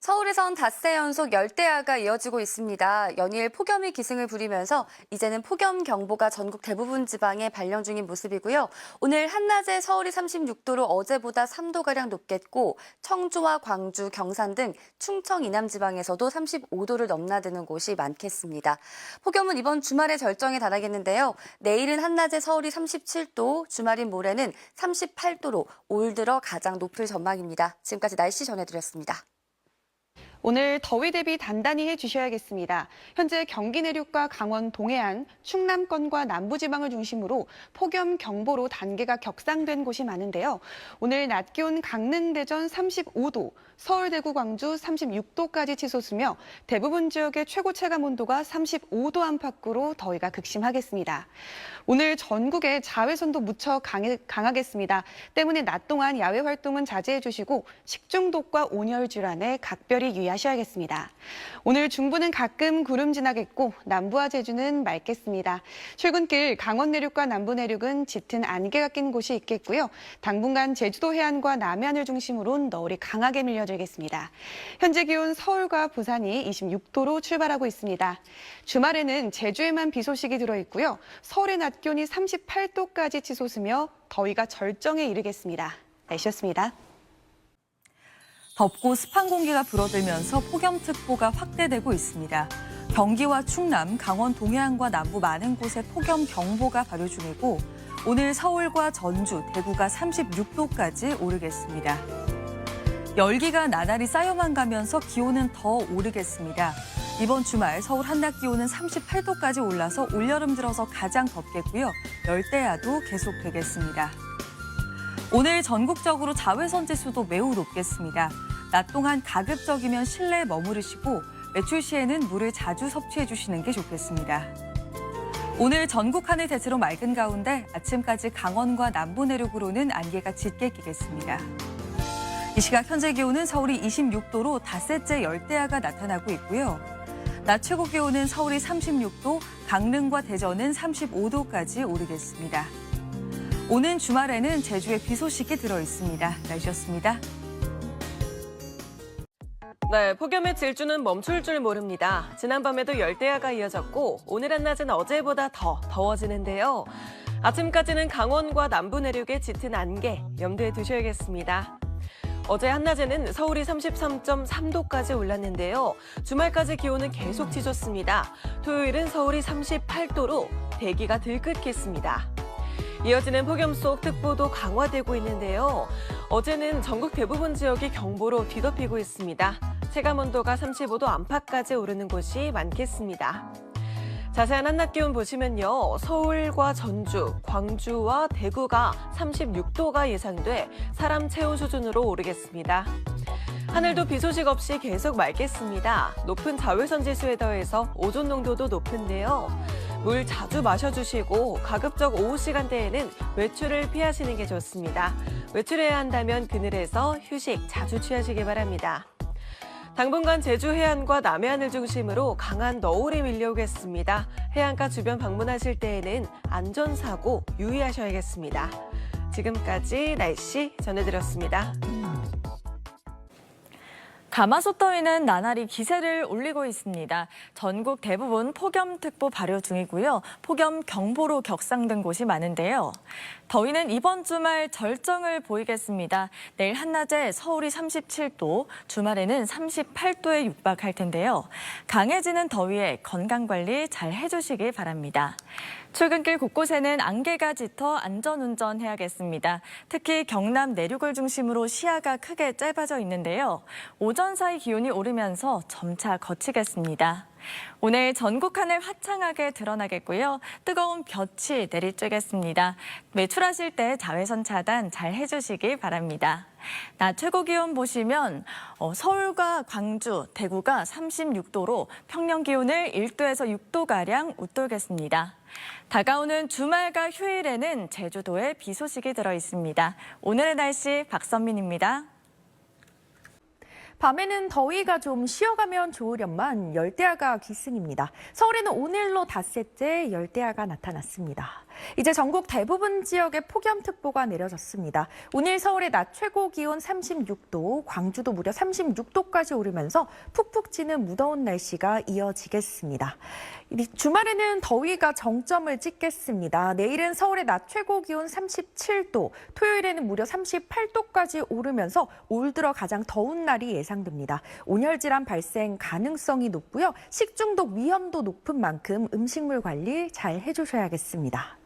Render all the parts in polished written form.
서울에선 닷새 연속 열대야가 이어지고 있습니다. 연일 폭염이 기승을 부리면서 이제는 폭염경보가 전국 대부분 지방에 발령 중인 모습이고요. 오늘 한낮에 서울이 36도로 어제보다 3도가량 높겠고 청주와 광주, 경산 등 충청 이남 지방에서도 35도를 넘나드는 곳이 많겠습니다. 폭염은 이번 주말에 절정에 달하겠는데요. 내일은 한낮에 서울이 37도, 주말인 모레는 38도로 올 들어 가장 높을 전망입니다. 지금까지 날씨 전해드렸습니다. 오늘 더위 대비 단단히 해주셔야겠습니다. 현재 경기 내륙과 강원 동해안, 충남권과 남부지방을 중심으로 폭염 경보로 단계가 격상된 곳이 많은데요. 오늘 낮 기온 강릉, 대전 35도, 서울, 대구, 광주 36도까지 치솟으며 대부분 지역의 최고 체감 온도가 35도 안팎으로 더위가 극심하겠습니다. 오늘 전국에 자외선도 무척 강하겠습니다. 때문에 낮 동안 야외 활동은 자제해 주시고 식중독과 온열 질환에 각별히 유의하셔야겠습니다. 오늘 중부는 가끔 구름 지나겠고 남부와 제주는 맑겠습니다. 출근길 강원 내륙과 남부 내륙은 짙은 안개가 낀 곳이 있겠고요. 당분간 제주도 해안과 남해안을 중심으로 너울이 강하게 밀려들겠습니다. 현재 기온 서울과 부산이 26도로 출발하고 있습니다. 주말에는 제주에만 비 소식이 들어있고요. 서울의 낮 기온이 38도까지 치솟으며 더위가 절정에 이르겠습니다. 날씨였습니다. 덥고 습한 공기가 불어들면서 폭염특보가 확대되고 있습니다. 경기와 충남, 강원 동해안과 남부 많은 곳에 폭염경보가 발효 중이고 오늘 서울과 전주, 대구가 36도까지 오르겠습니다. 열기가 나날이 쌓여만 가면서 기온은 더 오르겠습니다. 이번 주말 서울 한낮 기온은 38도까지 올라서 올여름 들어서 가장 덥겠고요. 열대야도 계속되겠습니다. 오늘 전국적으로 자외선 지수도 매우 높겠습니다. 낮 동안 가급적이면 실내에 머무르시고 외출 시에는 물을 자주 섭취해 주시는 게 좋겠습니다. 오늘 전국 하늘 대체로 맑은 가운데 아침까지 강원과 남부 내륙으로는 안개가 짙게 끼겠습니다. 이 시각 현재 기온은 서울이 26도로 닷새째 열대야가 나타나고 있고요. 낮 최고 기온은 서울이 36도, 강릉과 대전은 35도까지 오르겠습니다. 오는 주말에는 제주에 비 소식이 들어 있습니다. 날씨였습니다. 네, 폭염의 질주는 멈출 줄 모릅니다. 지난밤에도 열대야가 이어졌고 오늘 한낮은 어제보다 더 더워지는데요. 아침까지는 강원과 남부 내륙의 짙은 안개 염두에 두셔야겠습니다. 어제 한낮에는 서울이 33.3도까지 올랐는데요. 주말까지 기온은 계속 치솟습니다. 토요일은 서울이 38도로 대기가 들끓겠습니다. 이어지는 폭염 속 특보도 강화되고 있는데요. 어제는 전국 대부분 지역이 경보로 뒤덮이고 있습니다. 체감온도가 35도 안팎까지 오르는 곳이 많겠습니다. 자세한 한낮 기온 보시면요. 서울과 전주, 광주와 대구가 36도가 예상돼 사람 체온 수준으로 오르겠습니다. 하늘도 비 소식 없이 계속 맑겠습니다. 높은 자외선 지수에 더해서 오존 농도도 높은데요. 물 자주 마셔주시고 가급적 오후 시간대에는 외출을 피하시는 게 좋습니다. 외출해야 한다면 그늘에서 휴식 자주 취하시기 바랍니다. 당분간 제주 해안과 남해안을 중심으로 강한 너울이 밀려오겠습니다. 해안가 주변 방문하실 때에는 안전사고 유의하셔야겠습니다. 지금까지 날씨 전해드렸습니다. 가마솥 더위는 나날이 기세를 올리고 있습니다. 전국 대부분 폭염특보 발효 중이고요. 폭염경보로 격상된 곳이 많은데요. 더위는 이번 주말 절정을 보이겠습니다. 내일 한낮에 서울이 37도, 주말에는 38도에 육박할 텐데요. 강해지는 더위에 건강관리 잘 해주시기 바랍니다. 출근길 곳곳에는 안개가 짙어 안전운전 해야겠습니다. 특히 경남 내륙을 중심으로 시야가 크게 짧아져 있는데요. 오전 사이 기온이 오르면서 점차 거치겠습니다. 오늘 전국 하늘 화창하게 드러나겠고요. 뜨거운 볕이 내리쬐겠습니다. 외출하실 때 자외선 차단 잘 해주시기 바랍니다. 낮 최고 기온 보시면 서울과 광주, 대구가 36도로 평년 기온을 1도에서 6도가량 웃돌겠습니다. 다가오는 주말과 휴일에는 제주도에 비 소식이 들어 있습니다. 오늘의 날씨 박선민입니다. 밤에는 더위가 좀 쉬어가면 좋으련만 열대야가 기승입니다. 서울에는 오늘로 닷새째 열대야가 나타났습니다. 이제 전국 대부분 지역에 폭염특보가 내려졌습니다. 오늘 서울의 낮 최고 기온 36도, 광주도 무려 36도까지 오르면서 푹푹 찌는 무더운 날씨가 이어지겠습니다. 주말에는 더위가 정점을 찍겠습니다. 내일은 서울의 낮 최고 기온 37도, 토요일에는 무려 38도까지 오르면서 올 들어 가장 더운 날이 예상됩니다. 온열 질환 발생 가능성이 높고요. 식중독 위험도 높은 만큼 음식물 관리 잘 해주셔야겠습니다.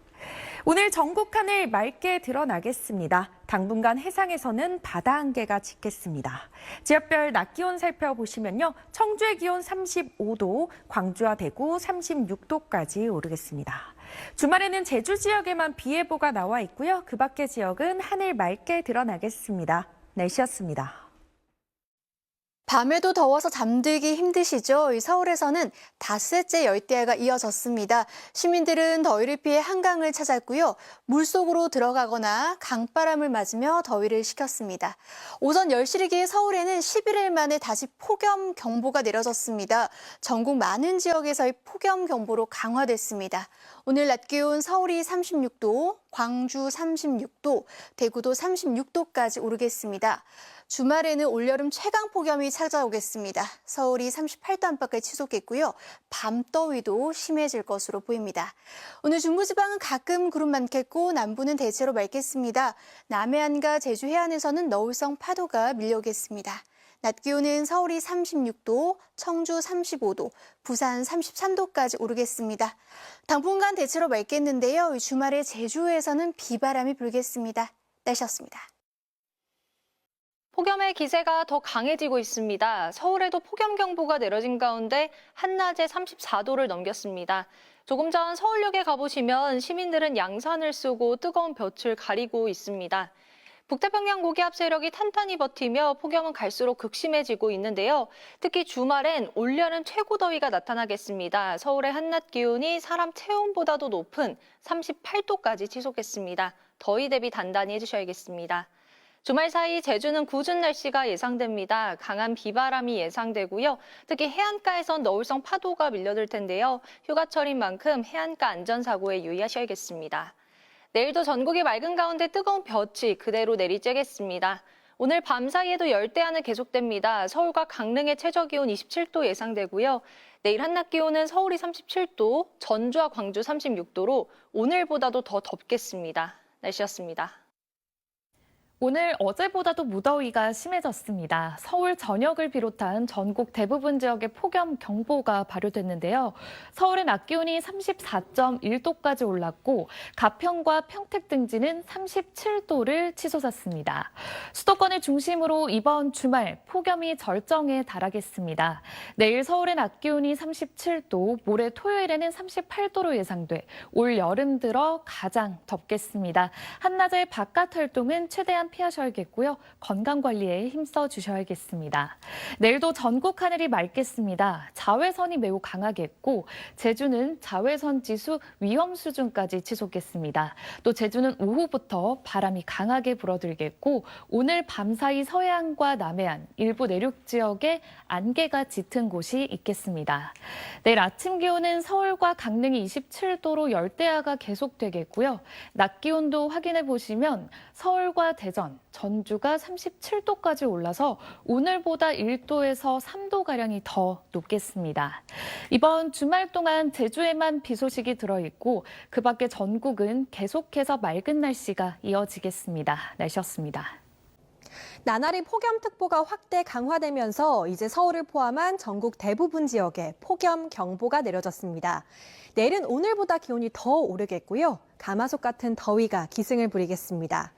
오늘 전국 하늘 맑게 드러나겠습니다. 당분간 해상에서는 바다 안개가 짙겠습니다. 지역별 낮 기온 살펴보시면요. 청주의 기온 35도, 광주와 대구 36도까지 오르겠습니다. 주말에는 제주 지역에만 비 예보가 나와 있고요. 그 밖의 지역은 하늘 맑게 드러나겠습니다. 날씨였습니다. 밤에도 더워서 잠들기 힘드시죠? 서울에서는 닷새째 열대야가 이어졌습니다. 시민들은 더위를 피해 한강을 찾았고요. 물속으로 들어가거나 강바람을 맞으며 더위를 식혔습니다. 오전 10시를 기해 서울에는 11일 만에 다시 폭염 경보가 내려졌습니다. 전국 많은 지역에서의 폭염 경보로 강화됐습니다. 오늘 낮 기온 서울이 36도, 광주 36도, 대구도 36도까지 오르겠습니다. 주말에는 올여름 최강 폭염이 찾아오겠습니다. 서울이 38도 안팎을 치솟겠고요. 밤더위도 심해질 것으로 보입니다. 오늘 중부지방은 가끔 구름 많겠고 남부는 대체로 맑겠습니다. 남해안과 제주 해안에서는 너울성 파도가 밀려오겠습니다. 낮 기온은 서울이 36도, 청주 35도, 부산 33도까지 오르겠습니다. 당분간 대체로 맑겠는데요. 주말에 제주에서는 비바람이 불겠습니다. 날씨였습니다. 폭염의 기세가 더 강해지고 있습니다. 서울에도 폭염경보가 내려진 가운데 한낮에 34도를 넘겼습니다. 조금 전 서울역에 가보시면 시민들은 양산을 쓰고 뜨거운 볕을 가리고 있습니다. 북태평양 고기압 세력이 탄탄히 버티며 폭염은 갈수록 극심해지고 있는데요. 특히 주말엔 올여름 최고 더위가 나타나겠습니다. 서울의 한낮 기온이 사람 체온보다도 높은 38도까지 치솟겠습니다. 더위 대비 단단히 해주셔야겠습니다. 주말 사이 제주는 궂은 날씨가 예상됩니다. 강한 비바람이 예상되고요. 특히 해안가에선 너울성 파도가 밀려들 텐데요. 휴가철인 만큼 해안가 안전사고에 유의하셔야겠습니다. 내일도 전국이 맑은 가운데 뜨거운 볕이 그대로 내리쬐겠습니다. 오늘 밤 사이에도 열대야는 계속됩니다. 서울과 강릉의 최저기온 27도 예상되고요. 내일 한낮 기온은 서울이 37도, 전주와 광주 36도로 오늘보다도 더 덥겠습니다. 날씨였습니다. 오늘 어제보다도 무더위가 심해졌습니다. 서울 전역을 비롯한 전국 대부분 지역에 폭염 경보가 발효됐는데요. 서울의 낮 기온이 34.1도까지 올랐고 가평과 평택 등지는 37도를 치솟았습니다. 수도권을 중심으로 이번 주말 폭염이 절정에 달하겠습니다. 내일 서울의 낮 기온이 37도, 모레 토요일에는 38도로 예상돼 올 여름 들어 가장 덥겠습니다. 한낮의 바깥 활동은 최대한 피하셔야겠고요. 건강관리에 힘써 주셔야겠습니다. 내일도 전국 하늘이 맑겠습니다. 자외선이 매우 강하겠고 제주는 자외선 지수 위험 수준까지 치솟겠습니다. 또 제주는 오후부터 바람이 강하게 불어들겠고 오늘 밤사이 서해안과 남해안, 일부 내륙 지역에 안개가 짙은 곳이 있겠습니다. 내일 아침 기온은 서울과 강릉이 27도로 열대야가 계속되겠고요. 낮 기온도 확인해 보시면 서울과 대전, 전주가 37도까지 올라서 오늘보다 1도에서 3도가량이 더 높겠습니다. 이번 주말 동안 제주에만 비 소식이 들어있고 그 밖에 전국은 계속해서 맑은 날씨가 이어지겠습니다. 날씨였습니다. 나날이 폭염특보가 확대 강화되면서 이제 서울을 포함한 전국 대부분 지역에 폭염 경보가 내려졌습니다. 내일은 오늘보다 기온이 더 오르겠고요. 가마솥 같은 더위가 기승을 부리겠습니다.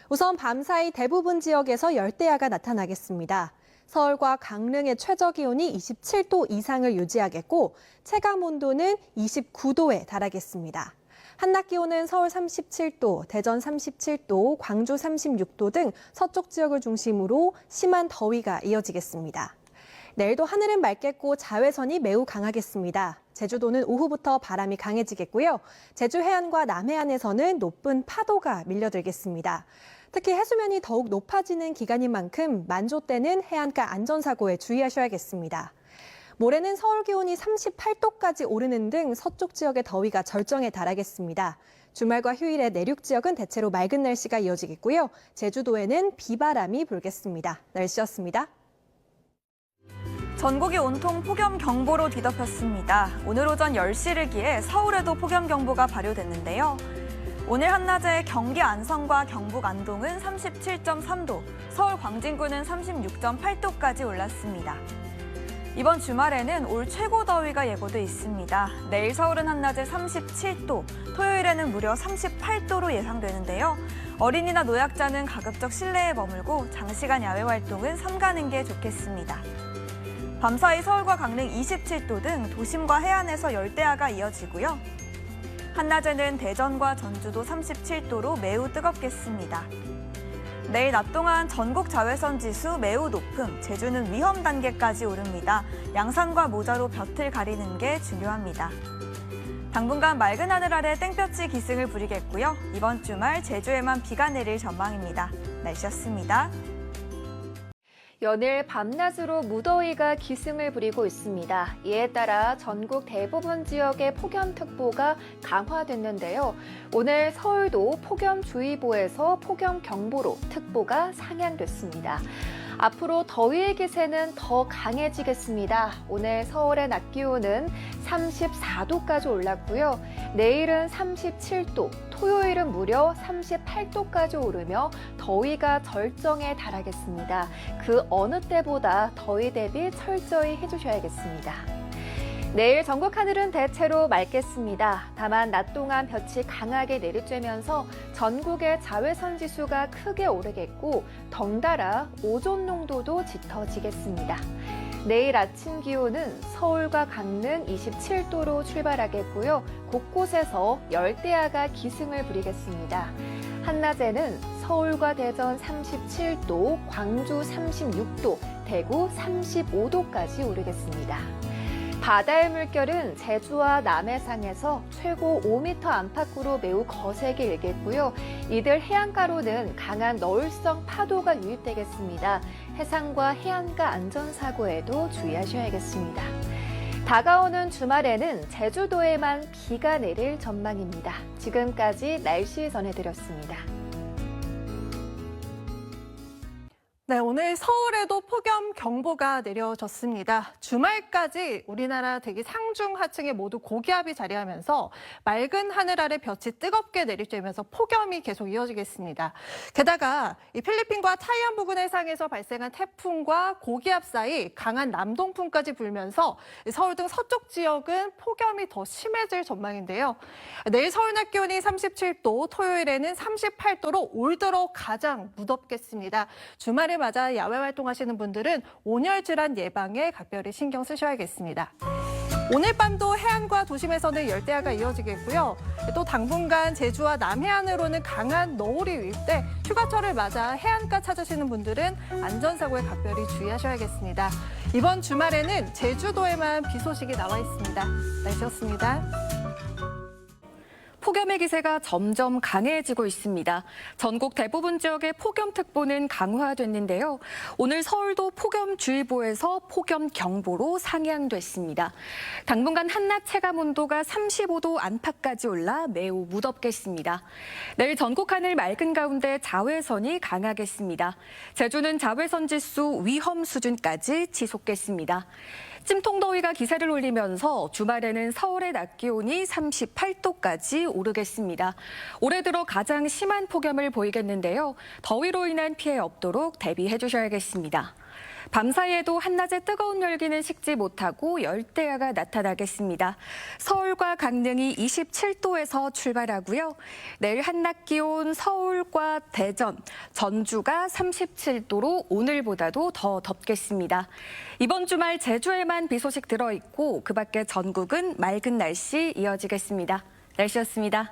우선 밤사이 대부분 지역에서 열대야가 나타나겠습니다. 서울과 강릉의 최저기온이 27도 이상을 유지하겠고 체감온도는 29도에 달하겠습니다. 한낮 기온은 서울 37도, 대전 37도, 광주 36도 등 서쪽 지역을 중심으로 심한 더위가 이어지겠습니다. 내일도 하늘은 맑겠고 자외선이 매우 강하겠습니다. 제주도는 오후부터 바람이 강해지겠고요. 제주 해안과 남해안에서는 높은 파도가 밀려들겠습니다. 특히 해수면이 더욱 높아지는 기간인 만큼 만조 때는 해안가 안전사고에 주의하셔야겠습니다. 모레는 서울 기온이 38도까지 오르는 등 서쪽 지역의 더위가 절정에 달하겠습니다. 주말과 휴일에 내륙 지역은 대체로 맑은 날씨가 이어지겠고요. 제주도에는 비바람이 불겠습니다. 날씨였습니다. 전국이 온통 폭염경보로 뒤덮였습니다. 오늘 오전 10시를 기해 서울에도 폭염경보가 발효됐는데요. 오늘 한낮에 경기 안성과 경북 안동은 37.3도, 서울 광진구는 36.8도까지 올랐습니다. 이번 주말에는 올 최고 더위가 예고돼 있습니다. 내일 서울은 한낮에 37도, 토요일에는 무려 38도로 예상되는데요. 어린이나 노약자는 가급적 실내에 머물고 장시간 야외 활동은 삼가는 게 좋겠습니다. 밤사이 서울과 강릉 27도 등 도심과 해안에서 열대야가 이어지고요. 한낮에는 대전과 전주도 37도로 매우 뜨겁겠습니다. 내일 낮 동안 전국 자외선 지수 매우 높음, 제주는 위험 단계까지 오릅니다. 양산과 모자로 볕을 가리는 게 중요합니다. 당분간 맑은 하늘 아래 땡볕이 기승을 부리겠고요. 이번 주말 제주에만 비가 내릴 전망입니다. 날씨였습니다. 연일 밤낮으로 무더위가 기승을 부리고 있습니다. 이에 따라 전국 대부분 지역의 폭염특보가 강화됐는데요. 오늘 서울도 폭염주의보에서 폭염경보로 특보가 상향됐습니다. 앞으로 더위의 기세는 더 강해지겠습니다. 오늘 서울의 낮 기온은 34도까지 올랐고요. 내일은 37도, 토요일은 무려 38도까지 오르며 더위가 절정에 달하겠습니다. 그 어느 때보다 더위 대비 철저히 해주셔야겠습니다. 내일 전국 하늘은 대체로 맑겠습니다. 다만 낮 동안 볕이 강하게 내리쬐면서 전국의 자외선 지수가 크게 오르겠고 덩달아 오존 농도도 짙어지겠습니다. 내일 아침 기온은 서울과 강릉 27도로 출발하겠고요. 곳곳에서 열대야가 기승을 부리겠습니다. 한낮에는 서울과 대전 37도, 광주 36도, 대구 35도까지 오르겠습니다. 바다의 물결은 제주와 남해상에서 최고 5m 안팎으로 매우 거세게 일겠고요. 이들 해안가로는 강한 너울성 파도가 유입되겠습니다. 해상과 해안가 안전사고에도 주의하셔야겠습니다. 다가오는 주말에는 제주도에만 비가 내릴 전망입니다. 지금까지 날씨 전해드렸습니다. 네, 오늘 서울에도 폭염 경보가 내려졌습니다. 주말까지 우리나라 대기 상중 하층에 모두 고기압이 자리하면서 맑은 하늘 아래 볕이 뜨겁게 내리쬐면서 폭염이 계속 이어지겠습니다. 게다가 이 필리핀과 타이완 부근 해상에서 발생한 태풍과 고기압 사이 강한 남동풍까지 불면서 서울 등 서쪽 지역은 폭염이 더 심해질 전망인데요. 내일 서울 낮 기온이 37도, 토요일에는 38도로 올 들어 가장 무덥겠습니다. 주말에 맞아 야외 활동하시는 분들은 온열 질환 예방에 각별히 신경 쓰셔야겠습니다. 오늘 밤도 해안과 도심에서는 열대야가 이어지겠고요. 또 당분간 제주와 남해안으로는 강한 너울이 유입돼 휴가철을 맞아 해안가 찾으시는 분들은 안전사고에 각별히 주의하셔야겠습니다. 이번 주말에는 제주도에만 비 소식이 나와 있습니다. 날씨였습니다. 폭염의 기세가 점점 강해지고 있습니다. 전국 대부분 지역의 폭염특보는 강화됐는데요. 오늘 서울도 폭염주의보에서 폭염경보로 상향됐습니다. 당분간 한낮 체감 온도가 35도 안팎까지 올라 매우 무덥겠습니다. 내일 전국 하늘 맑은 가운데 자외선이 강하겠습니다. 제주는 자외선 지수 위험 수준까지 지속겠습니다. 찜통더위가 기세를 올리면서 주말에는 서울의 낮 기온이 38도까지 오르겠습니다. 올해 들어 가장 심한 폭염을 보이겠는데요. 더위로 인한 피해 없도록 대비해 주셔야겠습니다. 밤사이에도 한낮에 뜨거운 열기는 식지 못하고 열대야가 나타나겠습니다. 서울과 강릉이 27도에서 출발하고요. 내일 한낮 기온 서울과 대전, 전주가 37도로 오늘보다도 더 덥겠습니다. 이번 주말 제주에만 비 소식 들어있고 그 밖에 전국은 맑은 날씨 이어지겠습니다. 날씨였습니다.